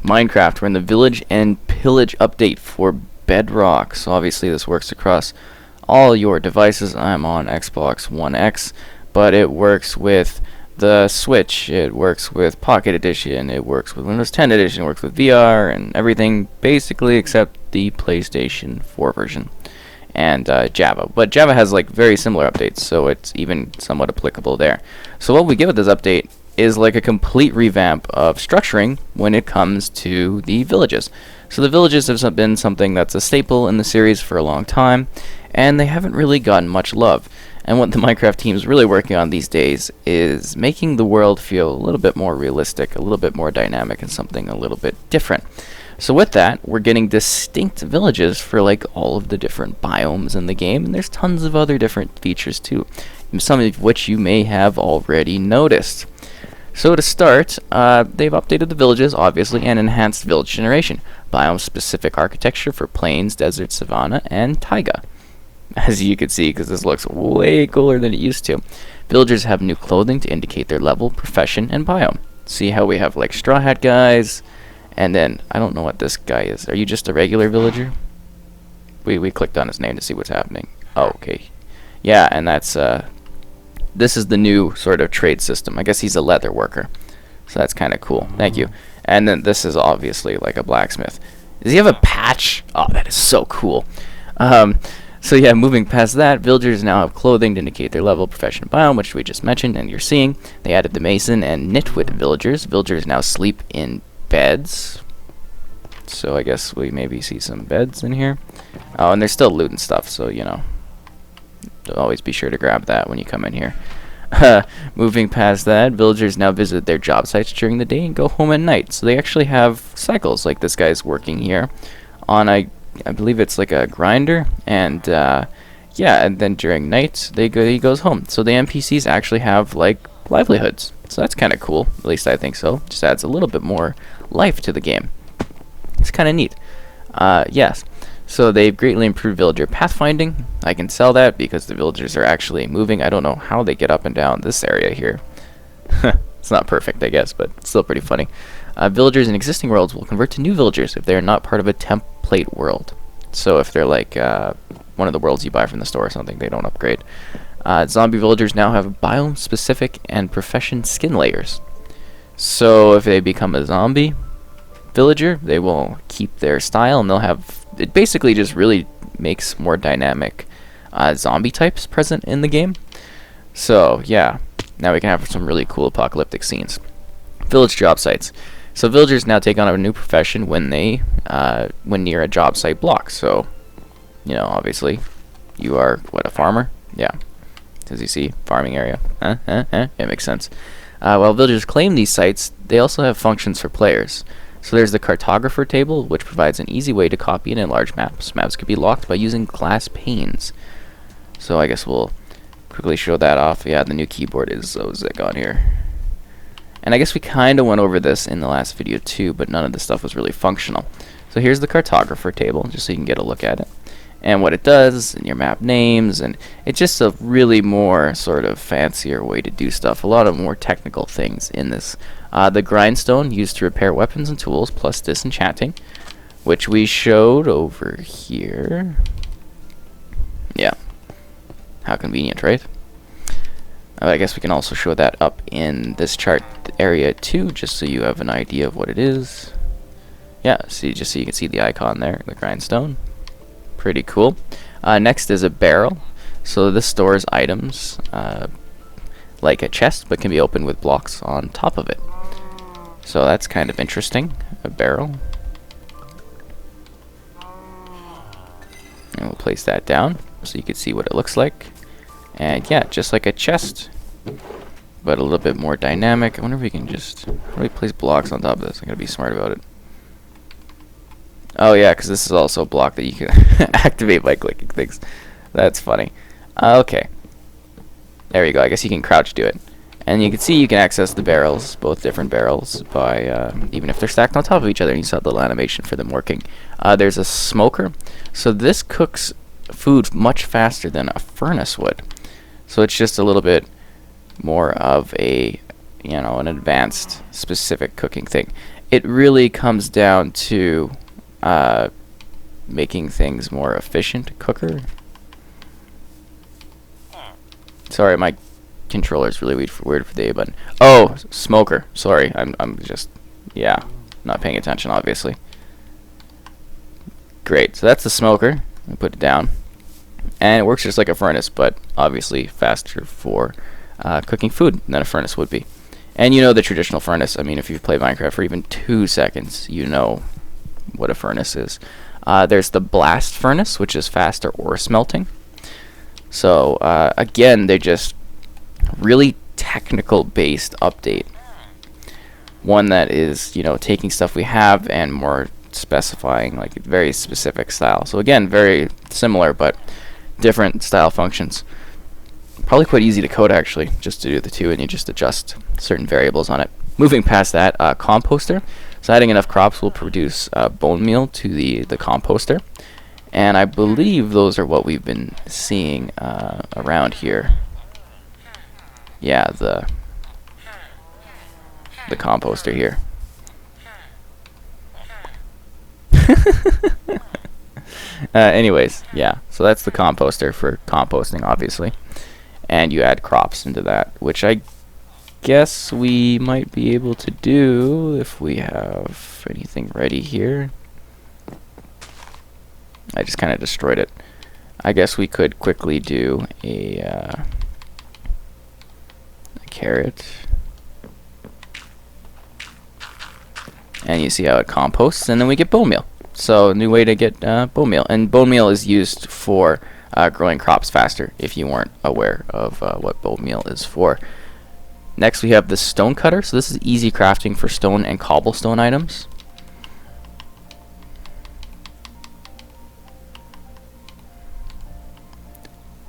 Minecraft. We're in the Village and Pillage update for Bedrock. So obviously this works across all your devices. I'm on Xbox One X, but it works with the Switch, it works with Pocket Edition, it works with Windows 10 Edition, it works with VR and everything basically except the PlayStation 4 version and Java. But Java has like very similar updates, so it's even somewhat applicable there. So what we get with this update is like a complete revamp of structuring when it comes to the villages. So the villages have been something that's a staple in the series for a long time, and they haven't really gotten much love. And what the Minecraft team is really working on these days is making the world feel a little bit more realistic, a little bit more dynamic, and something a little bit different. So with that, we're getting distinct villages for like all of the different biomes in the game, and there's tons of other different features too, some of which you may have already noticed. So to start, they've updated the villages, obviously, and enhanced village generation. Biome-specific architecture for plains, desert, savanna, and taiga. As you can see, because this looks way cooler than it used to. Villagers have new clothing to indicate their level, profession, and biome. See how we have like straw hat guys, and then, I don't know what this guy is. Are you just a regular villager? We clicked on his name to see what's happening. Oh, okay. Yeah, and that's, this is the new sort of trade system. I guess he's a leather worker. So that's kind of cool. Thank you. And then this is obviously like a blacksmith. Does he have a patch? Oh, that is so cool. So yeah, moving past that, villagers now have clothing to indicate their level, profession, biome, which we just mentioned and you're seeing. They added the mason and nitwit villagers. Villagers now sleep in beds. So I guess we maybe see some beds in here. Oh, and there's still loot and stuff, so you know, always be sure to grab that when you come in here. Moving past that, villagers now visit their job sites during the day and go home at night. So they actually have cycles, like this guy's working here on I believe it's like a grinder, and yeah, and then during night he goes home. So the NPCs actually have like livelihoods. So that's kind of cool. At least I think so. Just adds a little bit more life to the game. It's kind of neat. Yes. So they've greatly improved villager pathfinding. I can sell that because the villagers are actually moving. I don't know how they get up and down this area here. It's not perfect, I guess, but it's still pretty funny. Villagers in existing worlds will convert to new villagers if they are not part of a template world. So if they're like one of the worlds you buy from the store or something, they don't upgrade. Zombie villagers now have biome-specific and profession skin layers. So if they become a zombie villager, they will keep their style, and they'll have... It basically just really makes more dynamic zombie types present in the game. So yeah, now we can have some really cool apocalyptic scenes. Village job sites. So villagers now take on a new profession when they when near a job site block. So, you know, obviously, you are what, a farmer? Yeah. As you see, farming area. It makes sense. While villagers claim these sites, they also have functions for players. So there's the Cartographer Table, which provides an easy way to copy and enlarge maps. Maps can be locked by using glass panes. So I guess we'll quickly show that off. Yeah, the new keyboard is Zozek on here. And I guess we kind of went over this in the last video too, but none of this stuff was really functional. So here's the Cartographer Table, just so you can get a look at it. And what it does, and your map names, and it's just a really more sort of fancier way to do stuff. A lot of more technical things in this. The grindstone used to repair weapons and tools, plus disenchanting, which we showed over here. Yeah. How convenient, right? I guess we can also show that up in this chart area too, just so you have an idea of what it is. Yeah, see, just so you can see the icon there, the grindstone. Pretty cool. Next is a barrel. So this stores items like a chest, but can be opened with blocks on top of it. So that's kind of interesting. A barrel. And we'll place that down so you can see what it looks like. And yeah, just like a chest, but a little bit more dynamic. I wonder if we can just really place blocks on top of this. I'm gonna be smart about it. Oh yeah, because this is also a block that you can activate by clicking things. That's funny. Okay. There you go. I guess you can crouch do it. And you can see you can access the barrels, both different barrels, by even if they're stacked on top of each other. And you saw the little animation for them working. There's a smoker. So this cooks food much faster than a furnace would. So it's just a little bit more of a, you know, an advanced specific cooking thing. it really comes down to making things more efficient. Cooker. Sorry, my controller's really weird for the A button. Oh, smoker. Sorry, I'm just, yeah, not paying attention, obviously. Great, so that's the smoker. I put it down, and it works just like a furnace, but obviously faster for cooking food than a furnace would be. And you know the traditional furnace. I mean, if you've played Minecraft for even 2 seconds, you know what a furnace is. There's the blast furnace, which is faster ore smelting. So again, they're just really technical based update. One that is, you know, taking stuff we have and more specifying like very specific style. So again, very similar but different style functions. Probably quite easy to code actually, just to do the two, and you just adjust certain variables on it. Moving past that, Composter. So adding enough crops will produce bone meal to the composter, and I believe those are what we've been seeing around here. Yeah, the composter here. Anyways, yeah, so that's the composter for composting, obviously. And you add crops into that, which I guess we might be able to do if we have anything ready here. I just kind of destroyed it. I guess we could quickly do a carrot. And you see how it composts, and then we get bone meal. So a new way to get bone meal. And bone meal is used for growing crops faster, if you weren't aware of what bone meal is for. Next we have the stonecutter. So this is easy crafting for stone and cobblestone items.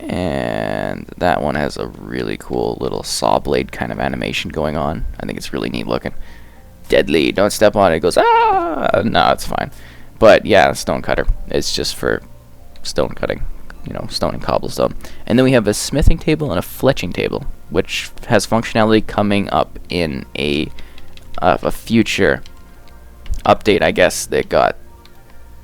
And that one has a really cool little saw blade kind of animation going on. I think it's really neat looking. Deadly, don't step on it. It goes, ah! No, it's fine. But yeah, stonecutter. It's just for stone cutting. You know, stone and cobblestone. And then we have a smithing table and a fletching table, which has functionality coming up in a future update, I guess, that got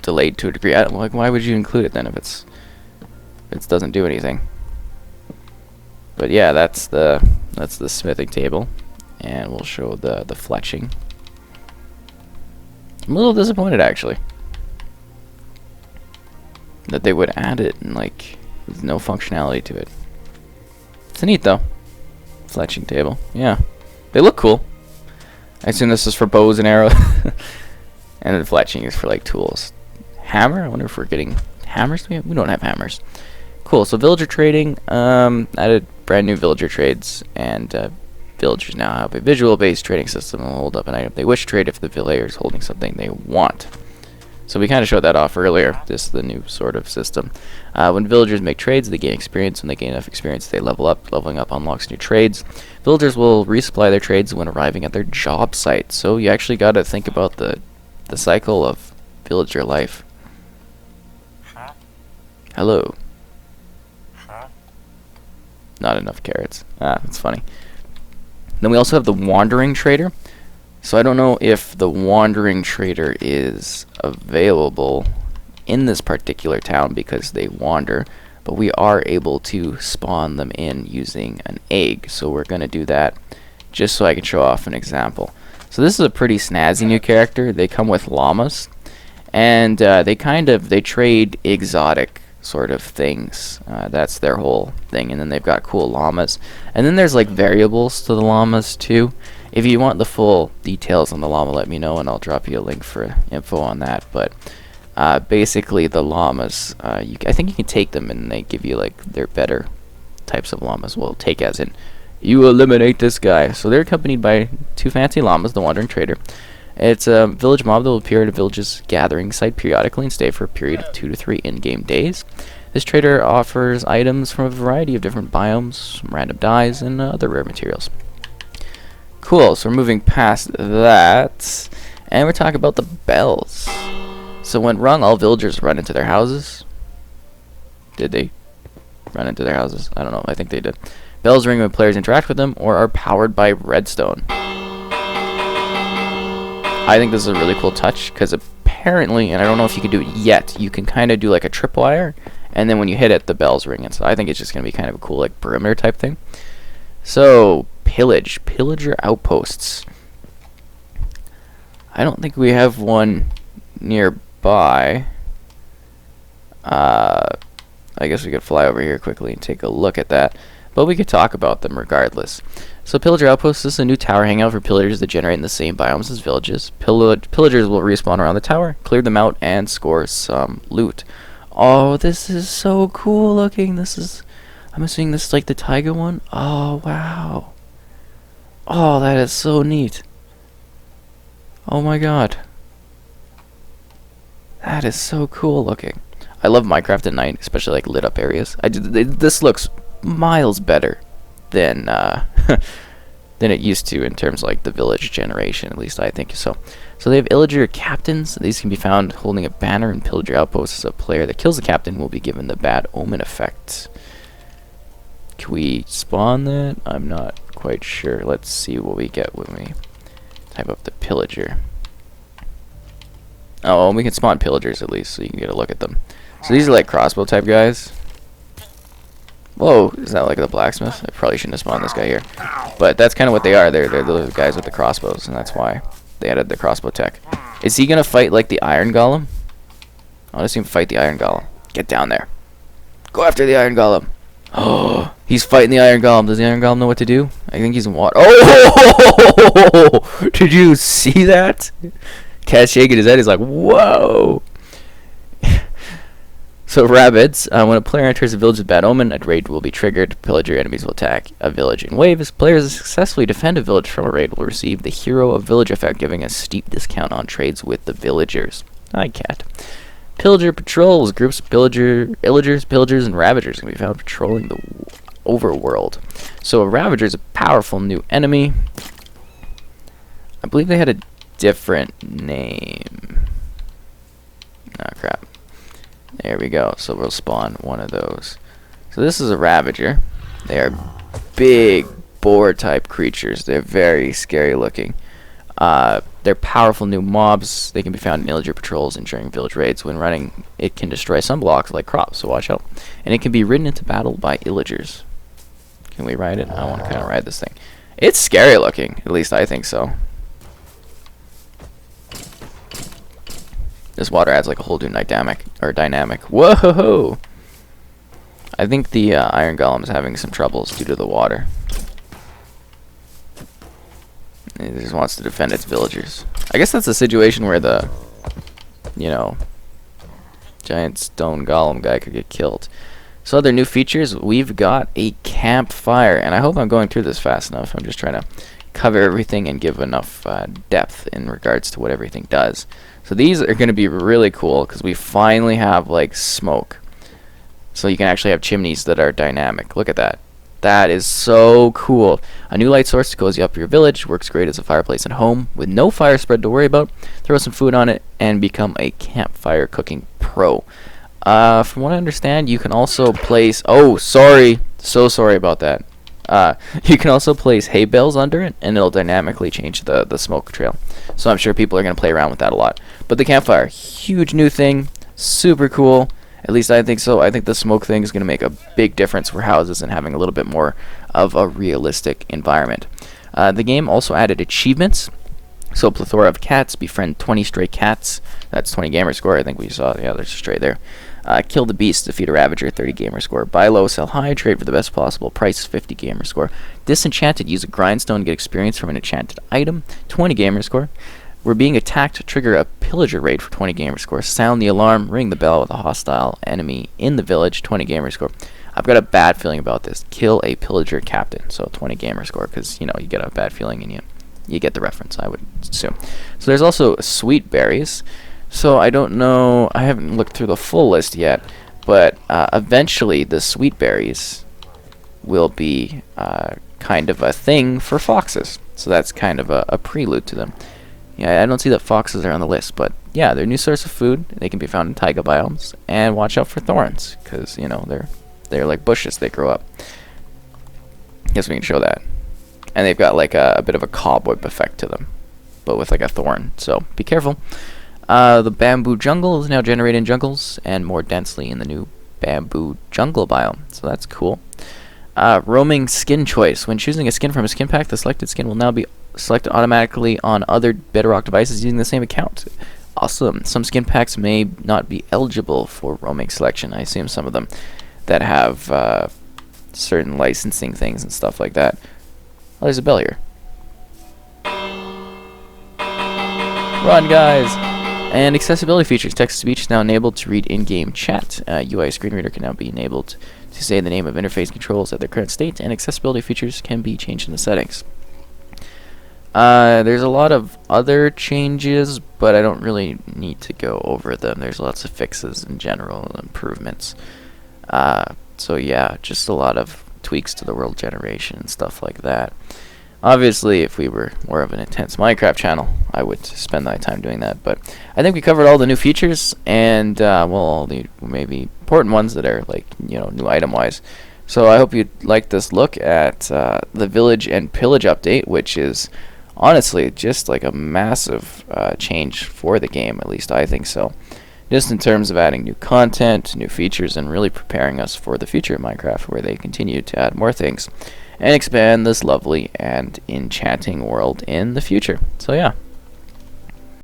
delayed to a degree. Like, why would you include it then if it doesn't do anything? But yeah, that's the smithing table, and we'll show the fletching. I'm a little disappointed actually that they would add it and like there's no functionality to it. It's neat though. Fletching table. Yeah. They look cool. I assume this is for bows and arrows. And the fletching is for like tools. Hammer? I wonder if we're getting hammers. We don't have hammers. Cool. So villager trading, added brand new villager trades, and villagers now have a visual based trading system and will hold up an item they wish to trade if the villager is holding something they want. So we kind of showed that off earlier. This is the new sort of system. When villagers make trades, they gain experience. When they gain enough experience, they level up. Leveling up unlocks new trades. Villagers will resupply their trades when arriving at their job site. So you actually got to think about the cycle of villager life. Hello. Not enough carrots. Ah, that's funny. Then we also have the wandering trader. So I don't know if the wandering trader is available in this particular town because they wander, but we are able to spawn them in using an egg. So we're going to do that just so I can show off an example. So this is a pretty snazzy new character. They come with llamas, and they trade exotic sort of things. That's their whole thing. And then they've got cool llamas. And then there's like variables to the llamas too. If you want the full details on the llama, let me know, and I'll drop you a link for info on that. But basically, the llamas, I think you can take them, and they give you like their better types of llamas. Well, take as in, you eliminate this guy. So they're accompanied by 2 fancy llamas, the wandering trader. It's a village mob that will appear at a village's gathering site periodically and stay for a period of 2 to 3 in-game days. This trader offers items from a variety of different biomes, random dyes, and other rare materials. Cool, so we're moving past that, and we're talking about the bells. So when rung, all villagers run into their houses. Did they run into their houses? I don't know, I think they did. Bells ring when players interact with them or are powered by redstone. I think this is a really cool touch because apparently, and I don't know if you can do it yet, you can kind of do like a tripwire, and then when you hit it, the bells ring. And so I think it's just going to be kind of a cool like perimeter type thing. So pillager outposts. I don't think we have one nearby. I guess we could fly over here quickly and take a look at that, but we could talk about them regardless. So pillager outposts, this is a new tower hangout for pillagers that generate in the same biomes as villages. Pillagers will respawn around the tower, clear them out, and score some loot. Oh, this is so cool looking. I'm assuming this is like the taiga one. Oh, wow. Oh, that is so neat. Oh my god. That is so cool looking. I love Minecraft at night, especially like lit up areas. This looks miles better than than it used to in terms of like the village generation, at least I think so. So they have villager captains. These can be found holding a banner in pillager outposts. A player that kills the captain will be given the bad omen effect. Can we spawn that? I'm not quite sure. Let's see what we get when we type up the pillager. Oh, well, we can spawn pillagers at least, so you can get a look at them. So these are like crossbow type guys. Whoa, is that like the blacksmith? I probably shouldn't have spawned this guy here. But that's kind of what they are. They're the guys with the crossbows, and that's why they added the crossbow tech. Is he going to fight like the iron golem? I want to see him fight the iron golem. Get down there. Go after the iron golem. Oh, he's fighting the iron golem. Does the iron golem know what to do? I think he's in water. Oh! Did you see that? Cat's shaking his head. He's like, whoa! So rabbits, when a player enters a village with bad omen, a raid will be triggered. Pillager enemies will attack a village in waves. Players that successfully defend a village from a raid will receive the Hero of Village effect, giving a steep discount on trades with the villagers. Hi, cat. Pillager patrols. Groups of pillagers, and ravagers can be found patrolling the overworld. So a ravager is a powerful new enemy. I believe they had a different name. Oh, crap. There we go. So we'll spawn one of those. So this is a ravager. They are big boar type creatures. They're very scary looking. They're powerful new mobs. They can be found in villager patrols and during village raids. When running, it can destroy some blocks like crops, so watch out. And it can be ridden into battle by villagers. Can we ride it? I want to kind of ride this thing. It's scary looking. At least I think so. This water adds like a whole new dynamic. Whoa! I think the iron golem is having some troubles due to the water. It just wants to defend its villagers. I guess that's a situation where the, giant stone golem guy could get killed. So other new features, we've got a campfire, and I hope I'm going through this fast enough. I'm just trying to cover everything and give enough depth in regards to what everything does. So these are going to be really cool because we finally have like smoke. So you can actually have chimneys that are dynamic. Look at that. That is so cool. A new light source to cozy up your village. Works great as a fireplace at home. With no fire spread to worry about. Throw some food on it and become a campfire cooking pro. From what I understand, you can also place... Oh, sorry. So sorry about that. You can also place hay bales under it, and it'll dynamically change the smoke trail. So I'm sure people are going to play around with that a lot. But the campfire, huge new thing, super cool. At least I think so. I think the smoke thing is going to make a big difference for houses and having a little bit more of a realistic environment. The game also added achievements. So a plethora of cats, befriend 20 stray cats. That's 20 gamer score. I think we saw, yeah, there's a stray there. Kill the beast, defeat a ravager, 30 gamer score. Buy low, sell high, trade for the best possible price, 50 gamer score. Disenchanted, use a grindstone to get experience from an enchanted item, 20 gamer score. We're being attacked, trigger a pillager raid for 20 gamer score. Sound the alarm, ring the bell with a hostile enemy in the village, 20 gamer score. I've got a bad feeling about this. Kill a pillager captain, so 20 gamer score, because, you get a bad feeling and you get the reference, I would assume. So there's also sweet berries. So I don't know, I haven't looked through the full list yet, but eventually the sweet berries will be kind of a thing for foxes. So that's kind of a prelude to them. Yeah, I don't see that foxes are on the list, but yeah, they're a new source of food. They can be found in taiga biomes, and watch out for thorns, because they're like bushes. They grow up. Guess we can show that. And they've got like a bit of a cobweb effect to them. but with like a thorn. So be careful. The bamboo jungle is now generating jungles and more densely in the new bamboo jungle biome. So that's cool. Roaming skin choice. When choosing a skin from a skin pack, the selected skin will now be selected automatically on other Bedrock devices using the same account. Awesome. Some skin packs may not be eligible for roaming selection. I assume some of them that have certain licensing things and stuff like that. Oh, there's a bell here. Run, guys! And accessibility features. Text-to-speech is now enabled to read in-game chat. UI screen reader can now be enabled to say the name of interface controls at their current state, and accessibility features can be changed in the settings. There's a lot of other changes, but I don't really need to go over them. There's lots of fixes in general, improvements. So yeah, just a lot of tweaks to the world generation and stuff like that. Obviously, if we were more of an intense Minecraft channel, I would spend my time doing that. But I think we covered all the new features and, well, all the maybe important ones that are, like, you know, new item-wise. So I hope you liked this look at the Village and Pillage update, which is honestly just like a massive change for the game, at least I think so. Just in terms of adding new content, new features, and really preparing us for the future of Minecraft, where they continue to add more things and expand this lovely and enchanting world in the future. So yeah.